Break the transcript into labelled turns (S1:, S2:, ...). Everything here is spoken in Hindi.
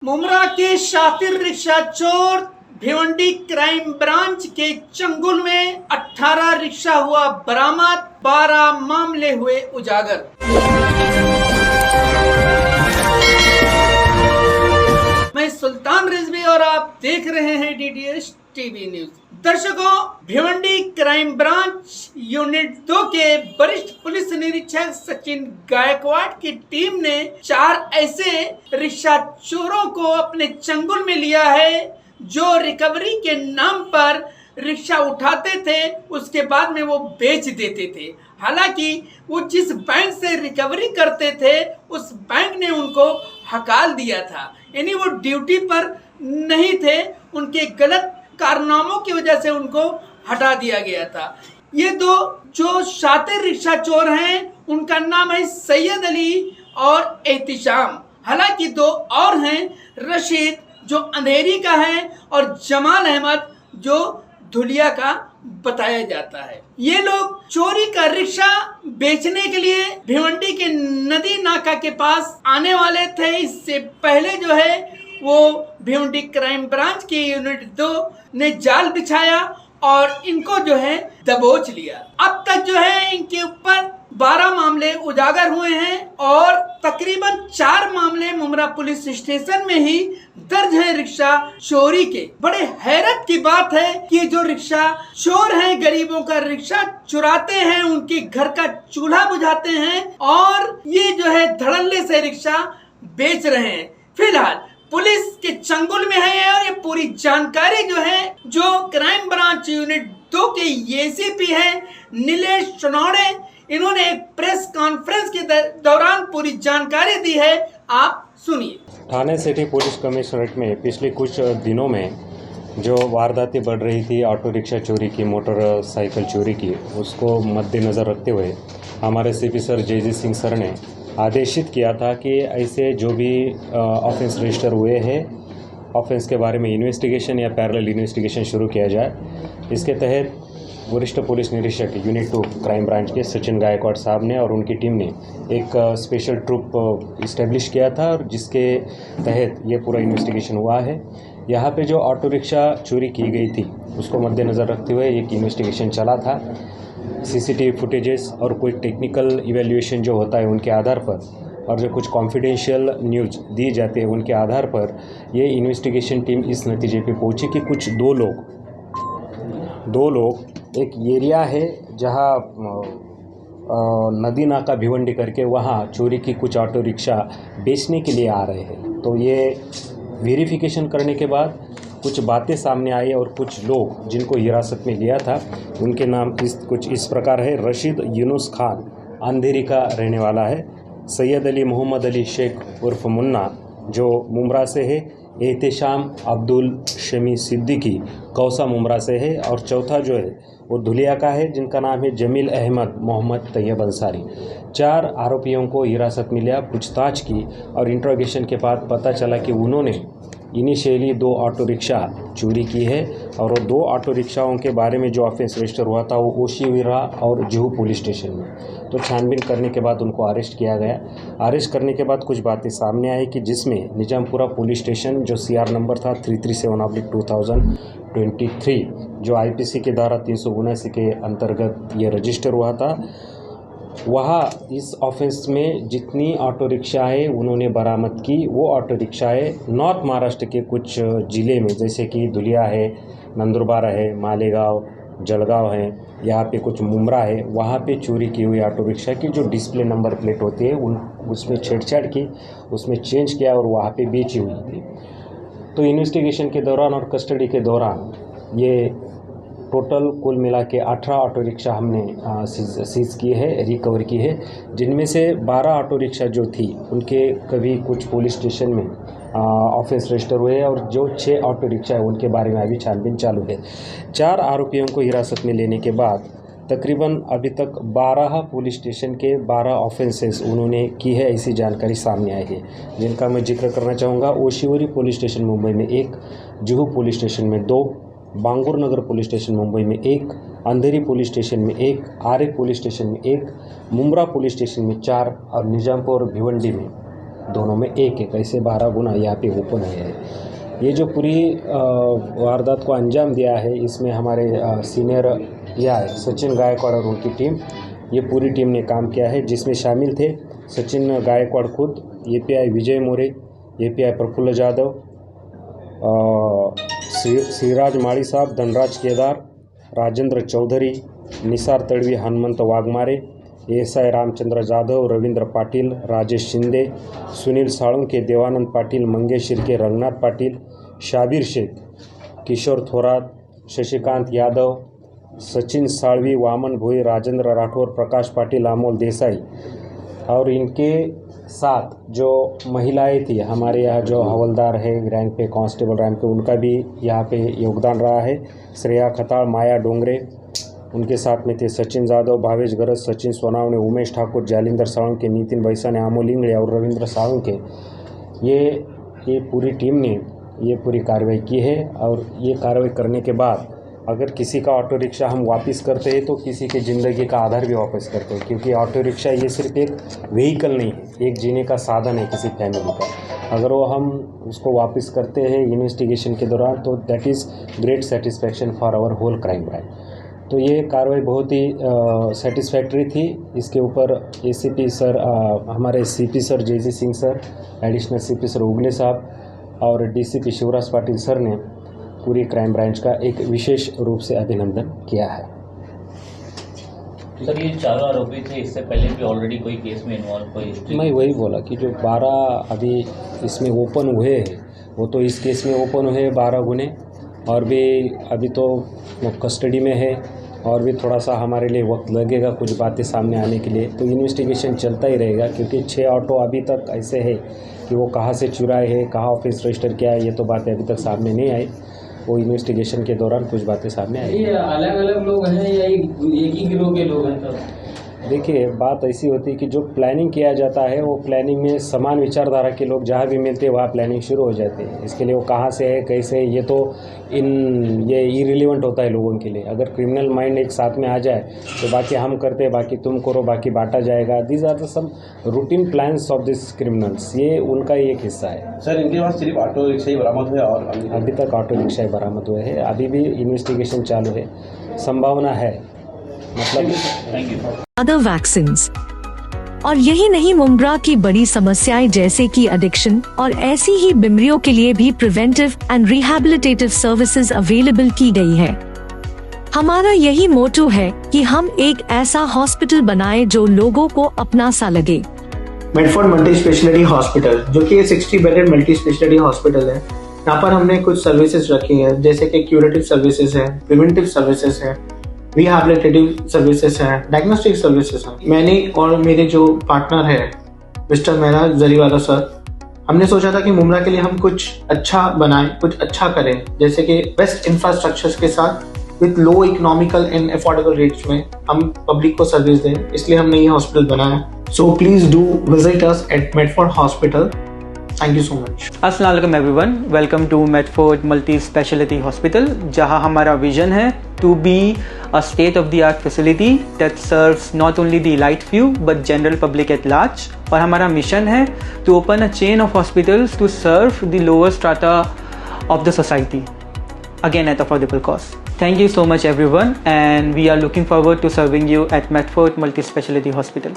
S1: मुमरा के शातिर रिक्शा चोर भिवंडी क्राइम ब्रांच के चंगुल में 18 रिक्शा हुआ बरामद, 12 मामले हुए उजागर। मैं सुल्तान रिजवी और आप देख रहे हैं डीडीएस टीवी न्यूज। दर्शकों, भिवंडी क्राइम ब्रांच यूनिट 2 के वरिष्ठ पुलिस निरीक्षक सचिन गायकवाड़ की टीम ने 4 ऐसे रिक्शा चोरों को अपने चंगुल में लिया है जो रिकवरी के नाम पर रिक्शा उठाते थे, उसके बाद में वो बेच देते थे। हालांकि वो जिस बैंक से रिकवरी करते थे उस बैंक ने उनको हकाल दिया था, यानी वो ड्यूटी पर नहीं थे, उनके गलत कारनामों की वजह से उनको हटा दिया गया था। ये 2 जो शातिर रिक्शा चोर हैं उनका नाम है सैयद अली और एहतिशाम। हालांकि 2 और हैं, रशीद जो अंधेरी का है और जमाल अहमद जो धुलिया का बताया जाता है। ये लोग चोरी का रिक्शा बेचने के लिए भिवंडी के नदी नाका के पास आने वाले थे। इससे पहले जो है वो भिवंडी क्राइम ब्रांच की यूनिट 2 ने जाल बिछाया और इनको जो है दबोच लिया। अब तक जो है इनके ऊपर 12 मामले उजागर हुए हैं और तकरीबन 4 मामले मुमरा पुलिस स्टेशन में ही दर्ज है रिक्शा चोरी के। बड़े हैरत की बात है कि जो रिक्शा चोर हैं गरीबों का रिक्शा चुराते हैं, उनके घर का चूल्हा बुझाते हैं और ये जो है धड़ल्ले से रिक्शा बेच रहे हैं। फिलहाल पुलिस के चंगुल में है और ये पूरी जानकारी जो है जो क्राइम ब्रांच यूनिट 2 के एसीपी हैं नीलेश चनौड़े, इन्होंने एक प्रेस कॉन्फ्रेंस के दौरान पूरी जानकारी दी है। आप सुनिए।
S2: ठाणे सिटी पुलिस कमिश्नरेट में पिछले कुछ दिनों में जो वारदातें बढ़ रही थी, ऑटो रिक्शा चोरी की, मोटरसाइकिल चोरी की, उसको मद्देनज़र रखते हुए हमारे CP sir Jayjeet Singh sir ने आदेशित किया था कि ऐसे जो भी ऑफेंस रजिस्टर हुए हैं, ऑफेंस के बारे में इन्वेस्टिगेशन या पैरेलल इन्वेस्टिगेशन शुरू किया जाए। इसके तहत वरिष्ठ पुलिस निरीक्षक यूनिट 2 क्राइम ब्रांच के सचिन गायकवाड़ साहब ने और उनकी टीम ने एक स्पेशल ट्रुप इस्टेब्लिश किया था और जिसके तहत ये पूरा इन्वेस्टिगेशन हुआ है। यहाँ पे जो ऑटो रिक्शा चोरी की गई थी उसको मद्देनज़र रखते हुए एक इन्वेस्टिगेशन चला था। सीसीटीवी फुटेजेस और कोई टेक्निकल इवैल्यूएशन जो होता है उनके आधार पर और जो कुछ कॉन्फिडेंशियल न्यूज़ दी जाती है उनके आधार पर ये इन्वेस्टिगेशन टीम इस नतीजे पे पहुंची कि कुछ दो लोग एक एरिया है जहां नदी नाका भिवंडी करके वहां चोरी की कुछ ऑटो रिक्शा बेचने के लिए आ रहे हैं। तो ये वेरिफिकेशन करने के बाद कुछ बातें सामने आई और कुछ लोग जिनको हिरासत में लिया था उनके नाम कुछ इस प्रकार है। रशीद यूनुस खान अंधेरी का रहने वाला है, सैयद अली मोहम्मद अली शेख उर्फ मुन्ना जो मुमरा से है, एहतिशाम अब्दुल शमी सिद्दीकी कौसा मुमरा से है और चौथा जो है वो धुलिया का है जिनका नाम है जमील अहमद मोहम्मद तैयब अंसारी। 4 आरोपियों को हिरासत में लिया, पूछताछ की और इंट्रोगेशन के बाद पता चला कि उन्होंने इनिशियली 2 ऑटो रिक्शा चोरी की है और वो 2 ऑटो रिक्शाओं के बारे में जो ऑफेंस रजिस्टर हुआ था वो ओशीविरा और जुहू पुलिस स्टेशन में। तो छानबीन करने के बाद उनको अरेस्ट किया गया। अरेस्ट करने के बाद कुछ बातें सामने आई कि जिसमें निजामपुरा पुलिस स्टेशन जो CR नंबर था 337/2023 जो IPC के धारा 379 के अंतर्गत ये रजिस्टर हुआ था, वहाँ इस ऑफेंस में जितनी ऑटो रिक्शाएँ उन्होंने बरामद की वो ऑटो रिक्शाएँ नॉर्थ महाराष्ट्र के कुछ ज़िले में जैसे कि धुलिया है, नंदुरबार है, मालेगांव, जलगांव है, यहाँ पे कुछ मुमरा है, वहाँ पे चोरी की हुई ऑटो रिक्शा की जो डिस्प्ले नंबर प्लेट होती है उसमें छेड़छाड़ की, उसमें चेंज किया और वहाँ पे बेची हुई थी। तो इन्वेस्टिगेशन के दौरान और कस्टडी के दौरान ये टोटल कुल मिला के 18 ऑटो रिक्शा हमने सीज किए हैं, रिकवर की है, जिनमें से 12 ऑटो रिक्शा जो थी उनके कभी कुछ पुलिस स्टेशन में ऑफेंस रजिस्टर हुए और जो 6 ऑटो रिक्शा है उनके बारे में अभी छानबीन चालू है। 4 आरोपियों को हिरासत में लेने के बाद तकरीबन अभी तक 12 पुलिस स्टेशन के 12 ऑफेंसेस उन्होंने की है, ऐसी जानकारी सामने आई है, जिनका मैं जिक्र करना चाहूँगा। ओशिवरी पुलिस स्टेशन मुंबई में 1, जुहू पुलिस स्टेशन में 2, बांगूर नगर पुलिस स्टेशन मुंबई में 1, अंधेरी पुलिस स्टेशन में 1, आरे पुलिस स्टेशन में 1, मुमरा पुलिस स्टेशन में 4 और निजामपुर भिवंडी में दोनों में एक ऐसे 12 गुना यहाँ पे ओपन है। ये जो पूरी वारदात को अंजाम दिया है, इसमें हमारे सीनियर सचिन गायकवाड़ और उनकी टीम, ये पूरी टीम ने काम किया है, जिसमें शामिल थे सचिन गायकवाड़ खुद, एपीआई विजय मोरे, एपीआई प्रफुल्ल जाधव, श्रीराज माड़ी साहब, धनराज केदार, राजेंद्र चौधरी, निसार तड़वी, हनुमंत वाघमारे, एएसआई रामचंद्र जाधव, रविंद्र पाटिल, राजेश शिंदे, सुनील साळुंके, देवानंद पाटिल, मंगेश शिर्के, रंगनाथ पाटिल, शाबिर शेख, किशोर थोरात, शशिकांत यादव, सचिन साळवी, वामन भोई, राजेंद्र राठौर, प्रकाश पाटिल, अमोल देसाई और इनके साथ जो महिलाएं थी हमारे यहाँ, जो हवलदार है रैंक पे, कांस्टेबल रैंक पे, उनका भी यहाँ पे योगदान रहा है। श्रेया खताड़, माया डोंगरे, उनके साथ में थे सचिन जाधव, भावेश गरज, सचिन सोनावणे, उमेश ठाकुर, जालिंदर साळुंके, नितिन बैसाने, अमोल इंगड़े और रविंद्र साळुंके, ये पूरी टीम ने ये पूरी कार्रवाई की है। और ये कार्रवाई करने के बाद अगर किसी का ऑटो रिक्शा हम वापस करते हैं तो किसी के ज़िंदगी का आधार भी वापस करते हैं, क्योंकि ऑटो रिक्शा ये सिर्फ एक व्हीकल नहीं है, एक जीने का साधन है किसी फैमिली का। अगर वो हम उसको वापस करते हैं इन्वेस्टिगेशन के दौरान, तो that is great satisfaction for our whole crime branch. तो ये कार्रवाई बहुत ही सेटिस्फैक्ट्री थी। इसके ऊपर एसीपी सर, हमारे CP sir JG Singh sir, additional CP sir Ugle साहब और डीसीपी शिवराज पाटिल सर ने पूरी क्राइम ब्रांच का एक विशेष रूप से अभिनंदन किया है।
S3: सर, ये चारों आरोपी थे, इससे पहले भी ऑलरेडी कोई केस में इन्वॉल्व कोई? मैं
S2: वही बोला कि जो 12 अभी इसमें ओपन हुए हैं, वो तो इस केस में ओपन हुए 12 गुने, और भी अभी तो कस्टडी में है, और भी थोड़ा सा हमारे लिए वक्त लगेगा कुछ बातें सामने आने के लिए। तो इन्वेस्टिगेशन चलता ही रहेगा, क्योंकि 6 ऑटो अभी तक ऐसे है कि वो कहाँ से चुराए हैं, कहाँ ऑफिस रजिस्टर किया है, ये तो बातें अभी तक सामने नहीं आई। वो इन्वेस्टिगेशन के दौरान कुछ बातें सामने आई।
S4: ये अलग अलग लोग हैं या एक ही गिरोह के लोग हैं? तब
S2: देखिए, बात ऐसी होती है कि जो प्लानिंग किया जाता है, वो प्लानिंग में समान विचारधारा के लोग जहाँ भी मिलते हैं वहाँ प्लानिंग शुरू हो जाती है। इसके लिए वो कहाँ से है, कैसे, ये तो ये इरिलेवेंट होता है लोगों के लिए। अगर क्रिमिनल माइंड एक साथ में आ जाए तो बाकी हम करते हैं, बाकी तुम करो, बाकी बांटा जाएगा। These are the some routine plans of this criminals, ये उनका ही एक हिस्सा है।
S5: सर, इनके पास सिर्फ ऑटो रिक्शा ही बरामद हुए और
S2: अभी तक ऑटो रिक्शा ही बरामद हुए हैं। अभी भी इन्वेस्टिगेशन चालू है, संभावना है, मतलब।
S3: Thank you.
S6: Other vaccines. और यही नहीं, मुमरा की बड़ी समस्याएं जैसे कि एडिक्शन और ऐसी ही बीमारियों के लिए भी preventive and rehabilitative services available की गई है। हमारा यही मोटो है कि हम एक ऐसा हॉस्पिटल बनाएं जो लोगों को अपना सा लगे।
S7: मेडफोर्ड मल्टी स्पेशलिटी हॉस्पिटल, जो कि 60 बेडेड मल्टी स्पेशलिटी हॉस्पिटल है, यहाँ पर हमने कुछ सर्विसेज रखी है, जैसे कि क्यूरेटिव सर्विसेज है, प्रिवेंटिव सर्विसेज है, रिहैबिलिटेटिव सर्विसेज है, डायग्नोस्टिक सर्विसेज है। मैंने और मेरे जो पार्टनर है मिस्टर मेहरा जरीवाला सर, हमने सोचा था कि मुमरा के लिए हम कुछ अच्छा बनाएं, कुछ अच्छा करें, जैसे कि बेस्ट इंफ्रास्ट्रक्चर्स के साथ with low economical and affordable rates में हम पब्लिक को सर्विस दें, इसलिए हमने ये हॉस्पिटल बनाया। So please do visit us at Medford hospital. Thank you so much.
S8: अस्सलाम वालेकुम everyone, welcome to Medford multi speciality hospital, जहां हमारा विजन है to be a state of the art facility that serves not only the elite few but general public at large. और हमारा मिशन है to open a chain of hospitals to serve the lower strata of the society, again at affordable cost. Thank you so much everyone, and we are looking forward to serving you at Medford Multi Speciality Hospital.